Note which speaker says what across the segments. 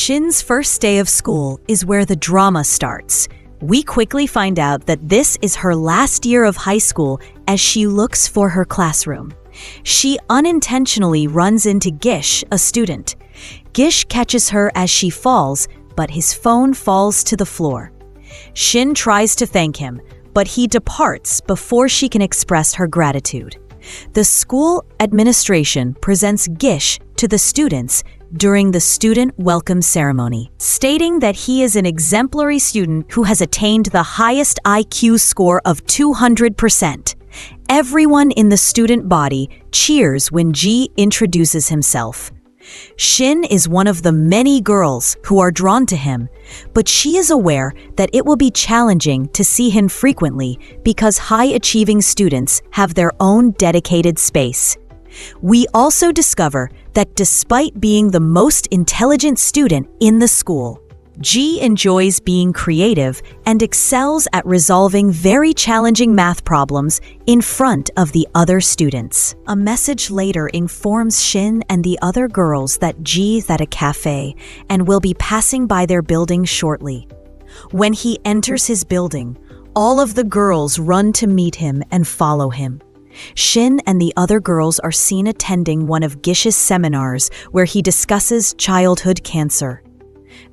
Speaker 1: Shin's first day of school is where the drama starts. We quickly find out that this is her last year of high school as she looks for her classroom. She unintentionally runs into Gish, a student. Gish catches her as she falls, but his phone falls to the floor. Shin tries to thank him, but he departs before she can express her gratitude. The school administration presents Gish to the students during the student welcome ceremony, stating that he is an exemplary student who has attained the highest IQ score of 200%. Everyone in the student body cheers when Ji introduces himself. Shin is one of the many girls who are drawn to him, but she is aware that it will be challenging to see him frequently because high-achieving students have their own dedicated space. We also discover that despite being the most intelligent student in the school, Ji enjoys being creative and excels at resolving very challenging math problems in front of the other students. A message later informs Shin and the other girls that Ji is at a cafe and will be passing by their building shortly. When he enters his building, all of the girls run to meet him and follow him. Shin and the other girls are seen attending one of Gish's seminars where he discusses childhood cancer.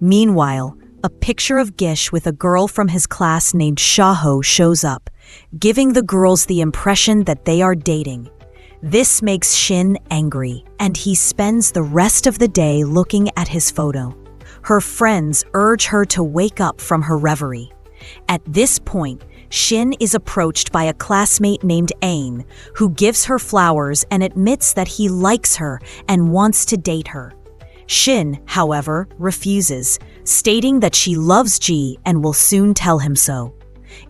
Speaker 1: Meanwhile, a picture of Gish with a girl from his class named Shaho shows up, giving the girls the impression that they are dating. This makes Shin angry, and he spends the rest of the day looking at his photo. Her friends urge her to wake up from her reverie. At this point, Shin is approached by a classmate named Ain, who gives her flowers and admits that he likes her and wants to date her. Shin, however, refuses, stating that she loves Ji and will soon tell him so.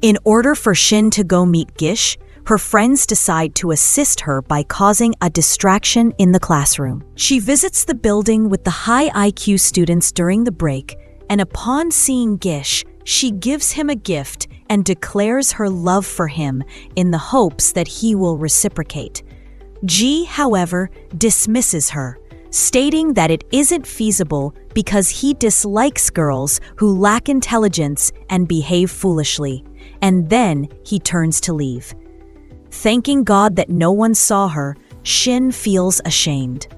Speaker 1: In order for Shin to go meet Gish, her friends decide to assist her by causing a distraction in the classroom. She visits the building with the high IQ students during the break, and upon seeing Gish, she gives him a gift and declares her love for him in the hopes that he will reciprocate. Ji, however, dismisses her, stating that it isn't feasible because he dislikes girls who lack intelligence and behave foolishly, and then he turns to leave. Thanking God that no one saw her, Shin feels ashamed.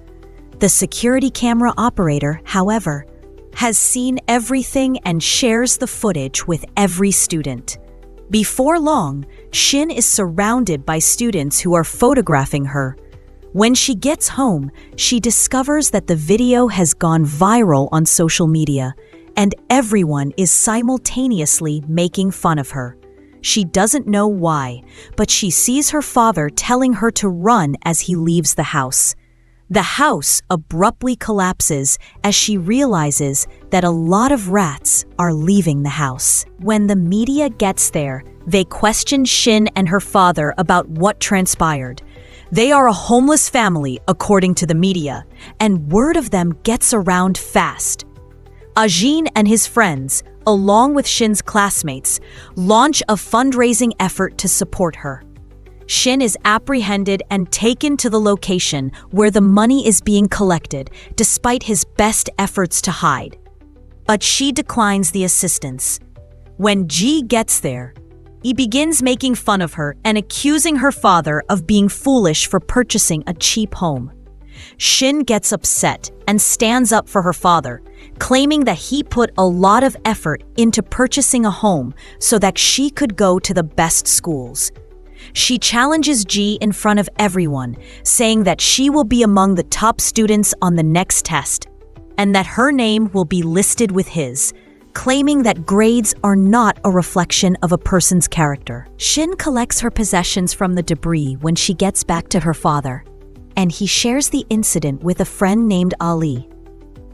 Speaker 1: The security camera operator, however, has seen everything and shares the footage with every student. Before long, Shin is surrounded by students who are photographing her. When she gets home, she discovers that the video has gone viral on social media, and everyone is simultaneously making fun of her. She doesn't know why, but she sees her father telling her to run as he leaves the house. The house abruptly collapses as she realizes that a lot of rats are leaving the house. When the media gets there, they question Shin and her father about what transpired. They are a homeless family, according to the media, and word of them gets around fast. Ajin and his friends, along with Shin's classmates, launch a fundraising effort to support her. Shin is apprehended and taken to the location where the money is being collected, despite his best efforts to hide. But she declines the assistance. When Ji gets there, he begins making fun of her and accusing her father of being foolish for purchasing a cheap home. Shin gets upset and stands up for her father, claiming that he put a lot of effort into purchasing a home so that she could go to the best schools. She challenges Ji in front of everyone, saying that she will be among the top students on the next test, and that her name will be listed with his, claiming that grades are not a reflection of a person's character. Shin collects her possessions from the debris when she gets back to her father, and he shares the incident with a friend named Ali.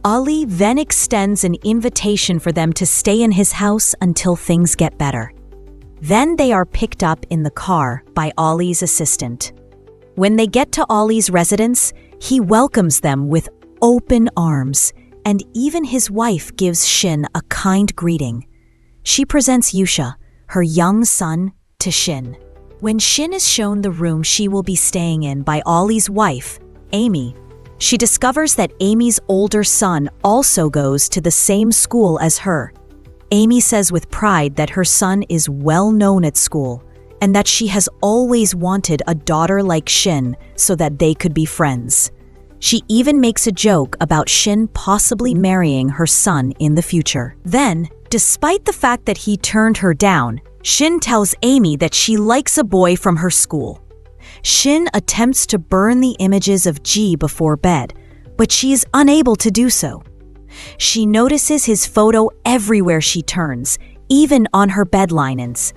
Speaker 1: Ali then extends an invitation for them to stay in his house until things get better. Then they are picked up in the car by Ali's assistant. When they get to Ali's residence, he welcomes them with open arms, and even his wife gives Shin a kind greeting. She presents Yusha, her young son, to Shin. When Shin is shown the room she will be staying in by Ali's wife, Amy, She discovers that Amy's older son also goes to the same school as her. Amy says with pride that her son is well known at school and that she has always wanted a daughter like Shin so that they could be friends. She even makes a joke about Shin possibly marrying her son in the future. Then, despite the fact that he turned her down, Shin tells Amy that she likes a boy from her school. Shin attempts to burn the images of Ji before bed, but she is unable to do so. She notices his photo everywhere she turns, even on her bed linens.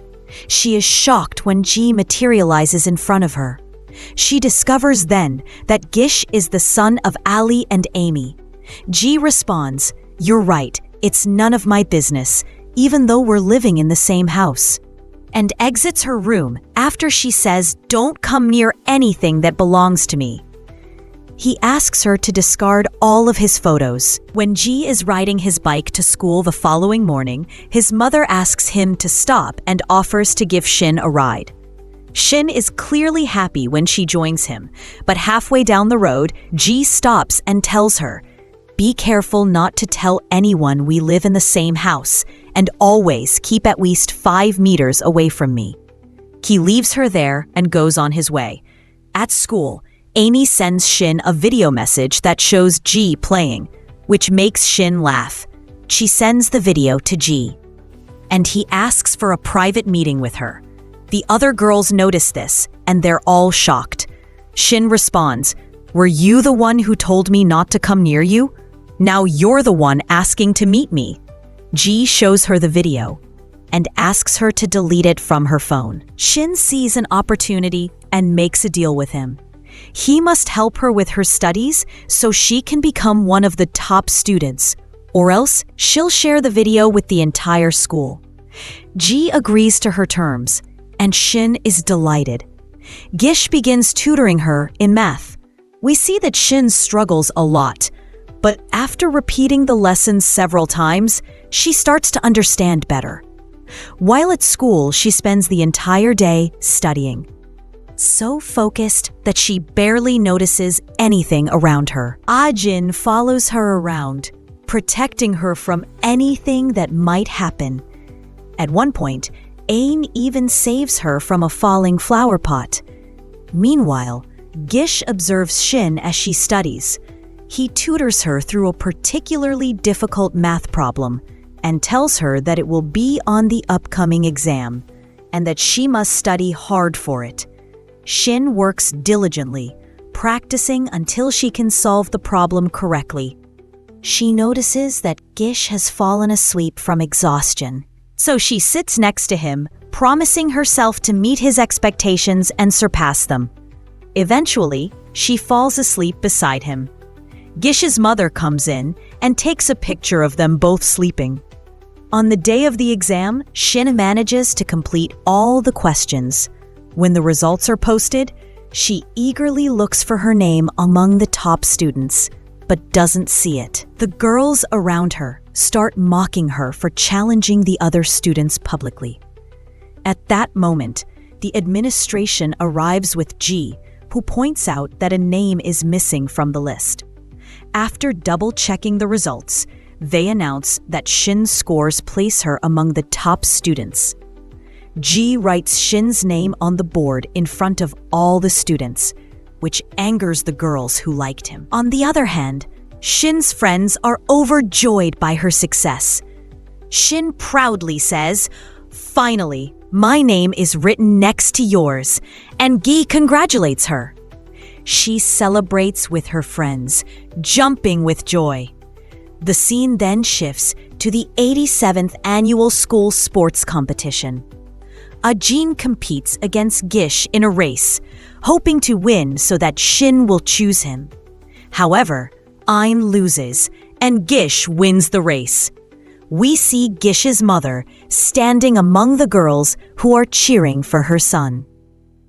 Speaker 1: She is shocked when Ji materializes in front of her. She discovers then that Gish is the son of Ali and Amy. Ji responds, "You're right, it's none of my business, even though we're living in the same house," and exits her room after she says, "Don't come near anything that belongs to me." He asks her to discard all of his photos. When Ji is riding his bike to school the following morning, his mother asks him to stop and offers to give Shin a ride. Shin is clearly happy when she joins him, but halfway down the road, Ji stops and tells her, "Be careful not to tell anyone we live in the same house, and always keep at least 5 meters away from me." He leaves her there and goes on his way. At school, Amy sends Shin a video message that shows Ji playing, which makes Shin laugh. She sends the video to Ji, and he asks for a private meeting with her. The other girls notice this, and they're all shocked. Shin responds, "Were you the one who told me not to come near you? Now you're the one asking to meet me." Ji shows her the video and asks her to delete it from her phone. Shin sees an opportunity and makes a deal with him. He must help her with her studies so she can become one of the top students, or else she'll share the video with the entire school. Ji agrees to her terms, and Shin is delighted. Gish begins tutoring her in math. We see that Shin struggles a lot, but after repeating the lessons several times, she starts to understand better. While at school, she spends the entire day studying, so focused that she barely notices anything around her. Ah-jin follows her around, protecting her from anything that might happen. At one point, Ain even saves her from a falling flower pot. Meanwhile, Gish observes Shin as she studies. He tutors her through a particularly difficult math problem and tells her that it will be on the upcoming exam and that she must study hard for it. Shin works diligently, practicing until she can solve the problem correctly. She notices that Gish has fallen asleep from exhaustion, so she sits next to him, promising herself to meet his expectations and surpass them. Eventually, she falls asleep beside him. Gish's mother comes in and takes a picture of them both sleeping. On the day of the exam, Shin manages to complete all the questions. When the results are posted, she eagerly looks for her name among the top students, but doesn't see it. The girls around her start mocking her for challenging the other students publicly. At that moment, the administration arrives with Ji, who points out that a name is missing from the list. After double-checking the results, they announce that Shin's scores place her among the top students. Ji writes Shin's name on the board in front of all the students, which angers the girls who liked him. On the other hand, Shin's friends are overjoyed by her success. Shin proudly says, "Finally, my name is written next to yours," and Gi congratulates her. She celebrates with her friends, jumping with joy. The scene then shifts to the 87th annual school sports competition. Ah-jin competes against Gish in a race, hoping to win so that Shin will choose him. However, Ain loses, and Gish wins the race. We see Gish's mother standing among the girls who are cheering for her son.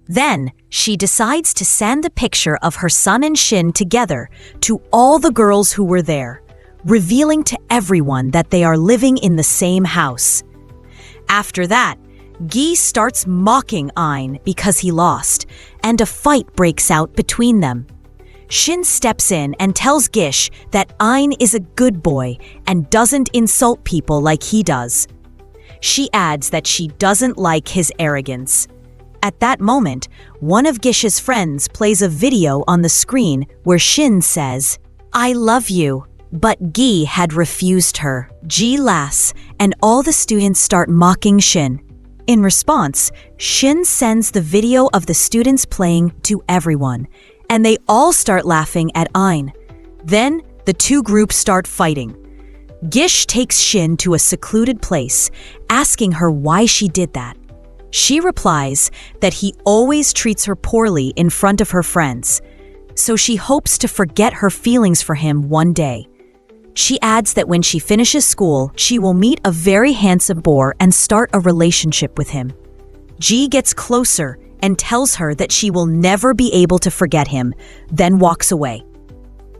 Speaker 1: Then, she decides to send a picture of her son and Shin together to all the girls who were there, revealing to everyone that they are living in the same house. After that, Gi starts mocking Ain because he lost, and a fight breaks out between them. Shin steps in and tells Gish that Ain is a good boy and doesn't insult people like he does. She adds that she doesn't like his arrogance. At that moment, one of Gish's friends plays a video on the screen where Shin says, "I love you," but Gi had refused her. Gi laughs and all the students start mocking Shin. In response, Shin sends the video of the students playing to everyone, and they all start laughing at Ain. Then, the two groups start fighting. Gish takes Shin to a secluded place, asking her why she did that. She replies that he always treats her poorly in front of her friends, so she hopes to forget her feelings for him one day. She adds that when she finishes school, she will meet a very handsome boy and start a relationship with him. Gi gets closer and tells her that she will never be able to forget him, then walks away.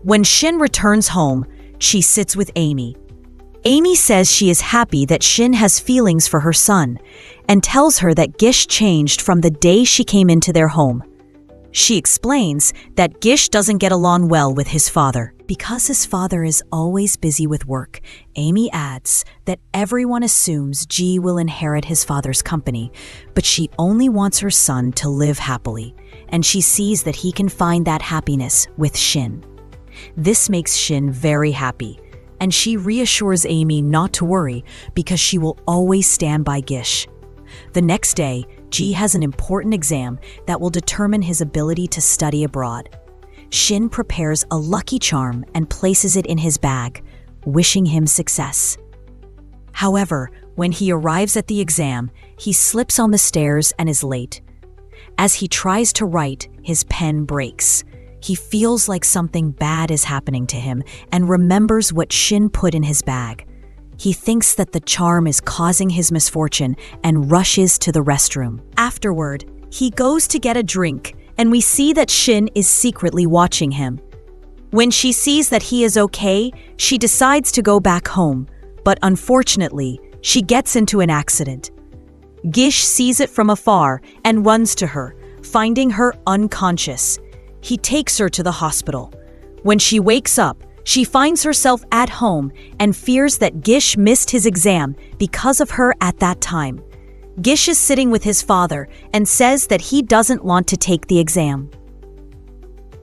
Speaker 1: When Shin returns home, she sits with Amy. Amy says she is happy that Shin has feelings for her son and tells her that Gish changed from the day she came into their home. She explains that Gish doesn't get along well with his father. Because his father is always busy with work, Amy adds that everyone assumes Gi will inherit his father's company, but she only wants her son to live happily, and she sees that he can find that happiness with Shin. This makes Shin very happy, and she reassures Amy not to worry because she will always stand by Gish. The next day, Gi has an important exam that will determine his ability to study abroad. Shin prepares a lucky charm and places it in his bag, wishing him success. However, when he arrives at the exam, he slips on the stairs and is late. As he tries to write, his pen breaks. He feels like something bad is happening to him and remembers what Shin put in his bag. He thinks that the charm is causing his misfortune and rushes to the restroom. Afterward, he goes to get a drink, and we see that Shin is secretly watching him. When she sees that he is okay, she decides to go back home, but unfortunately, she gets into an accident. Gish sees it from afar and runs to her, finding her unconscious. He takes her to the hospital. When she wakes up, she finds herself at home and fears that Gish missed his exam because of her at that time. Gish is sitting with his father and says that he doesn't want to take the exam.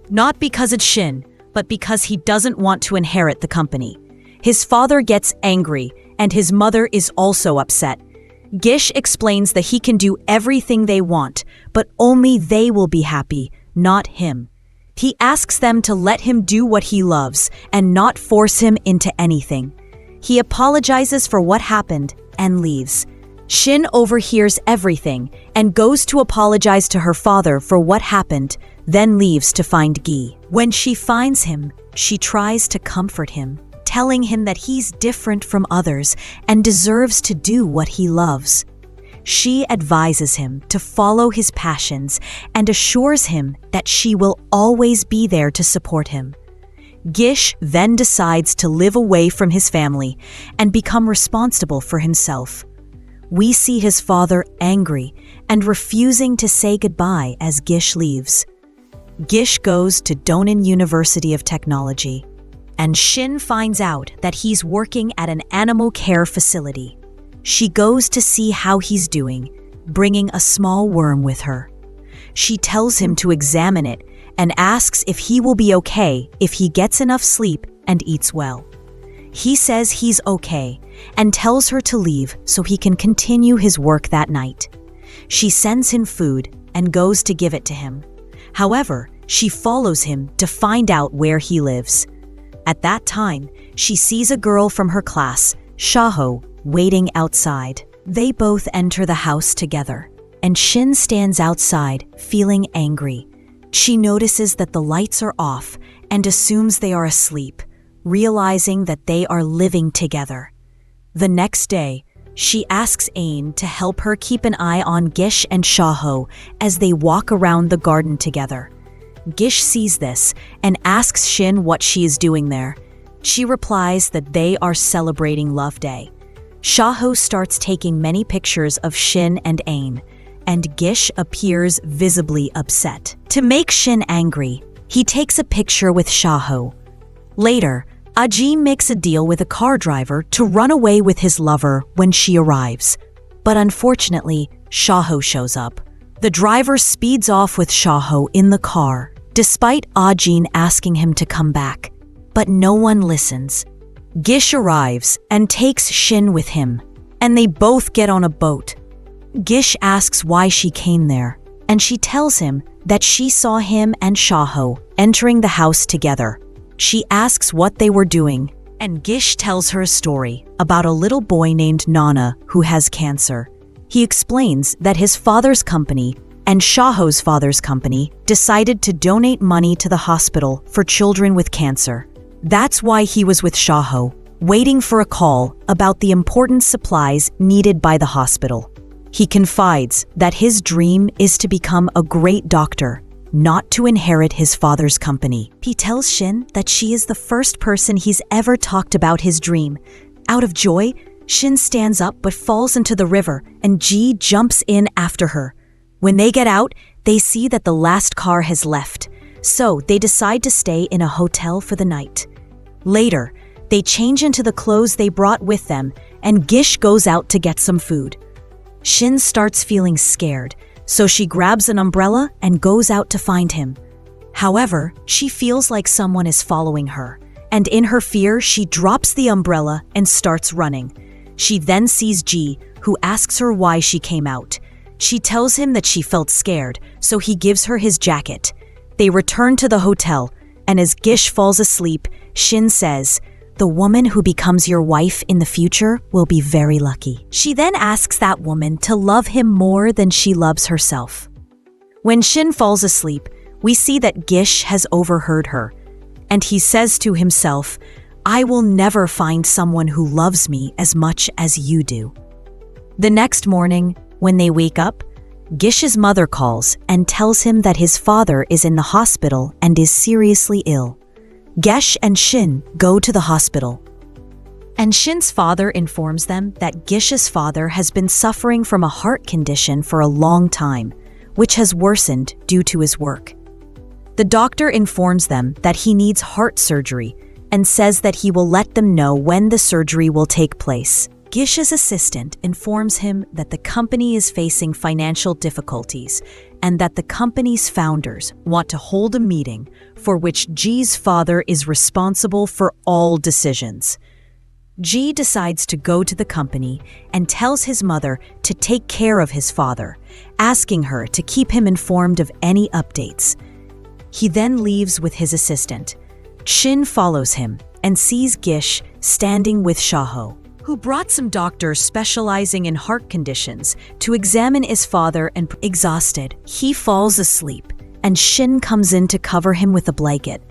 Speaker 1: Not because it's Shin, but because he doesn't want to inherit the company. His father gets angry, and his mother is also upset. Gish explains that he can do everything they want, but only they will be happy, not him. He asks them to let him do what he loves and not force him into anything. He apologizes for what happened and leaves. Shin overhears everything and goes to apologize to her father for what happened, then leaves to find Gi. When she finds him, she tries to comfort him, telling him that he's different from others and deserves to do what he loves. She advises him to follow his passions and assures him that she will always be there to support him. Gish then decides to live away from his family and become responsible for himself. We see his father angry and refusing to say goodbye as Gish leaves. Gish goes to Donan University of Technology, and Shin finds out that he's working at an animal care facility. She goes to see how he's doing, bringing a small worm with her. She tells him to examine it and asks if he will be okay if he gets enough sleep and eats well. He says he's okay and tells her to leave so he can continue his work that night. She sends him food and goes to give it to him. However, she follows him to find out where he lives. At that time, she sees a girl from her class, Shaho, waiting outside. They both enter the house together, and Shin stands outside, feeling angry. She notices that the lights are off and assumes they are asleep, realizing that they are living together. The next day, she asks Ain to help her keep an eye on Gish and Shaho as they walk around the garden together. Gish sees this and asks Shin what she is doing there. She replies that they are celebrating Love Day. Shaho starts taking many pictures of Shin and Ain, and Gish appears visibly upset. To make Shin angry, He takes a picture with Shaho. Later, Ajin makes a deal with a car driver to run away with his lover when she arrives. But unfortunately, Shaho shows up. The driver speeds off with Shaho in the car, despite Ajin asking him to come back. But no one listens. Gish arrives and takes Shin with him, and they both get on a boat. Gish asks why she came there, and she tells him that she saw him and Shaho entering the house together. She asks what they were doing, and Gish tells her a story about a little boy named Nana who has cancer. He explains that his father's company and Shaho's father's company decided to donate money to the hospital for children with cancer. That's why he was with Shaho, waiting for a call about the important supplies needed by the hospital. He confides that his dream is to become a great doctor, not to inherit his father's company. He tells Shin that she is the first person he's ever talked about his dream. Out of joy, Shin stands up but falls into the river, and Ji jumps in after her. When they get out, they see that the last car has left, so they decide to stay in a hotel for the night. Later, they change into the clothes they brought with them, and Gish goes out to get some food. Shin starts feeling scared, so she grabs an umbrella and goes out to find him. However, she feels like someone is following her, and in her fear, she drops the umbrella and starts running. She then sees Ji, who asks her why she came out. She tells him that she felt scared, so he gives her his jacket. They return to the hotel, and as Gish falls asleep, Shin says, "The woman who becomes your wife in the future will be very lucky." She then asks that woman to love him more than she loves herself. When Shin falls asleep, we see that Gish has overheard her, and he says to himself, "I will never find someone who loves me as much as you do." The next morning, when they wake up, Gish's mother calls and tells him that his father is in the hospital and is seriously ill. Gish and Shin go to the hospital, and Shin's father informs them that Gish's father has been suffering from a heart condition for a long time, which has worsened due to his work. The doctor informs them that he needs heart surgery and says that he will let them know when the surgery will take place. Gish's assistant informs him that the company is facing financial difficulties and that the company's founders want to hold a meeting for which Ji's father is responsible for all decisions. Ji decides to go to the company and tells his mother to take care of his father, asking her to keep him informed of any updates. He then leaves with his assistant. Shin follows him and sees Gish standing with Shaho, who brought some doctors specializing in heart conditions to examine his father, and exhausted, he falls asleep, and Shin comes in to cover him with a blanket.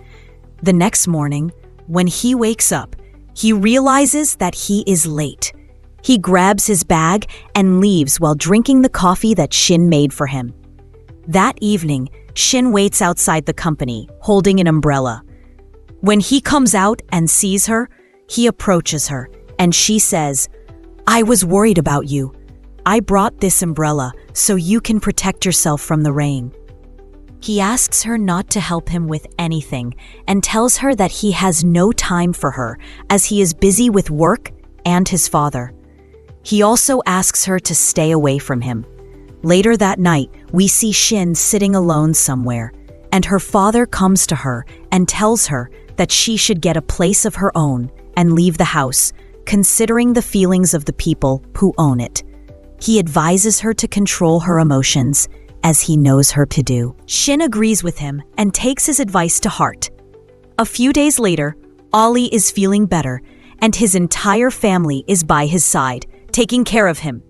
Speaker 1: The next morning, when he wakes up, he realizes that he is late. He grabs his bag and leaves while drinking the coffee that Shin made for him. That evening, Shin waits outside the company, holding an umbrella. When he comes out and sees her, he approaches her, and she says, "I was worried about you. I brought this umbrella so you can protect yourself from the rain." He asks her not to help him with anything and tells her that he has no time for her as he is busy with work and his father. He also asks her to stay away from him. Later that night, we see Shin sitting alone somewhere, and her father comes to her and tells her that she should get a place of her own and leave the house, considering the feelings of the people who own it. He advises her to control her emotions, as he knows her to do. Shin agrees with him and takes his advice to heart. A few days later, Ali is feeling better, and his entire family is by his side, taking care of him.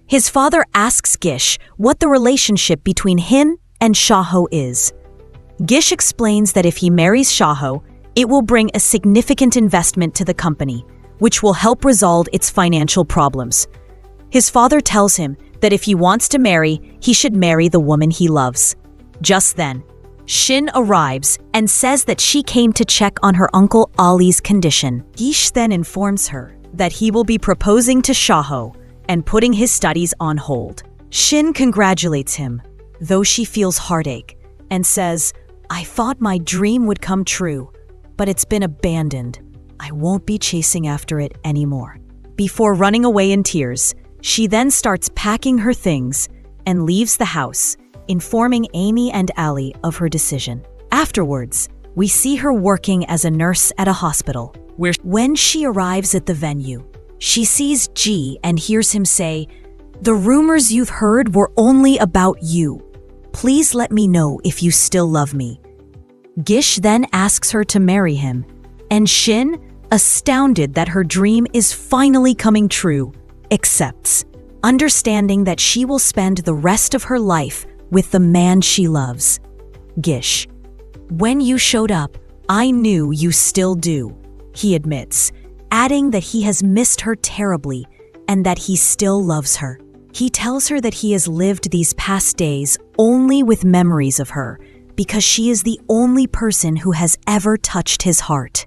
Speaker 1: His father asks Gish what the relationship between him and Shaho is. Gish explains that if he marries Shaho, it will bring a significant investment to the company, which will help resolve its financial problems. His father tells him that if he wants to marry, he should marry the woman he loves. Just then, Shin arrives and says that she came to check on her uncle Ali's condition. Gish then informs her that he will be proposing to Shaho and putting his studies on hold. Shin congratulates him, though she feels heartache, and says, I thought my dream would come true, but it's been abandoned. I won't be chasing after it anymore." Before running away in tears, she then starts packing her things and leaves the house, informing Amy and Allie of her decision. Afterwards, we see her working as a nurse at a hospital. When she arrives at the venue, she sees G and hears him say, "The rumors you've heard were only about you. Please let me know if you still love me." Gish then asks her to marry him, and Shin, astounded that her dream is finally coming true, accepts, understanding that she will spend the rest of her life with the man she loves. Gish: "When you showed up, I knew you still do," he admits, adding that he has missed her terribly and that he still loves her. He tells her that he has lived these past days only with memories of her because she is the only person who has ever touched his heart.